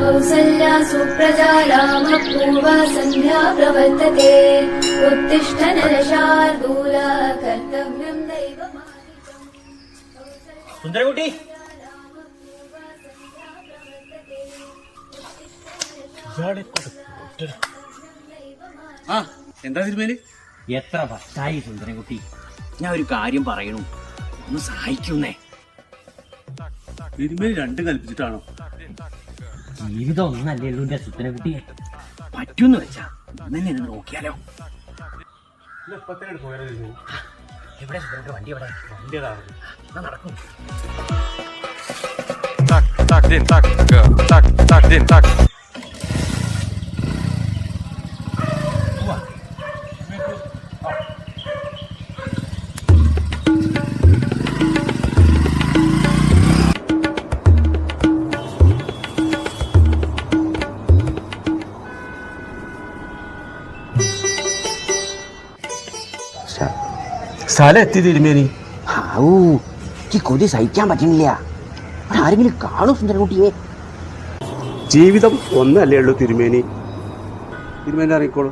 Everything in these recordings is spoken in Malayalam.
कौसल्या सुप्रजा रामपूर्वा सन्ध्या प्रवर्तते उत्तिष्ठ नरशार्दूल कर्तव्यं दैवमानिकम् സുന്ദരകുട്ടി എന്താ തിരുമേനി? എത്ര വർഷമായി സുന്ദരകുട്ടി, ഞാൻ ഒരു കാര്യം പറയണു, ഒന്ന് സഹായിക്കുന്നേ. തിരുമേനി രണ്ടും കൽപ്പിച്ചിട്ടാണോ? ജീവിതം ഒന്നല്ലേ ഉള്ളൂ എന്റെ സുന്ദരകുട്ടി, പറ്റൂന്ന് വെച്ചാ തന്നെ നോക്കിയാലോ. എവിടെ വണ്ടി? എവിടെ നടക്കും? Tak, din, tak, tak, din, tak. സ്ഥലം എത്തി തിരുമേനി. ഈ കൊതി സഹിക്കാൻ പറ്റുന്നില്ല. ആരെങ്കിലും കാണും സുന്ദരകുട്ടിയെ? ജീവിതം ഒന്നല്ലേ ഉള്ളൂ തിരുമേനി. തിരുമേനി അറിയിക്കോളൂ.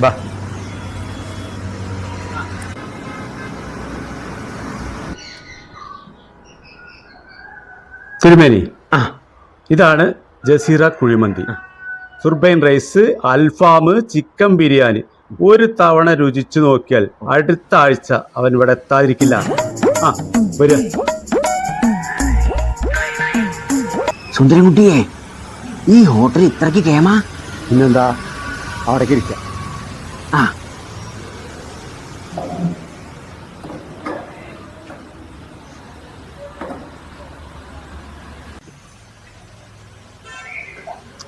ബാ. തിരുമേനി, ഇതാണ് ജസീറ കുഴിമന്തി. സുർബൈൻ റൈസ്, അൽഫാം, ചിക്കൻ ബിരിയാണി. ഒരു തവണ രുചിച്ചു നോക്കിയാൽ അടുത്ത ആഴ്ച അവൻ ഇവിടെ എത്താതിരിക്കില്ല. വരിക. സുന്ദരകുട്ടിയെ, ഈ ഹോട്ടൽ ഇത്രക്ക് കേമാ? പിന്നെന്താ, അവിടേക്ക് ഇരിക്കാം.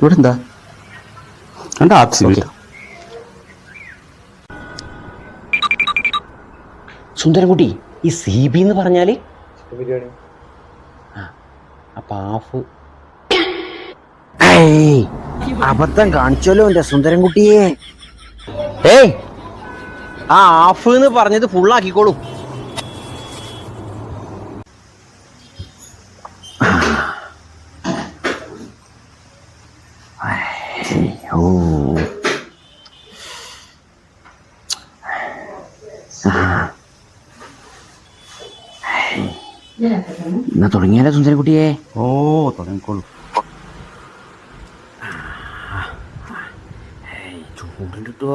ഇവിടെ എന്താ കണ്ട ആപ്സില്ല. സുന്ദരകുട്ടി, ഈ CB എന്ന് പറഞ്ഞാല് ബിരിയാണി. അപ്പൊ ഹാഫ്. അബദ്ധം കാണിച്ചല്ലോ എന്റെ സുന്ദരൻകുട്ടിയെ. ആ ഹാഫ് എന്ന് പറഞ്ഞത് ഫുള്ളാക്കിക്കോളൂ. എന്നാ തുടങ്ങിയാലോ സുന്ദരകുട്ടിയെ? തുടങ്ങിക്കോളൂ. ചൂടുണ്ട് കേട്ടോ.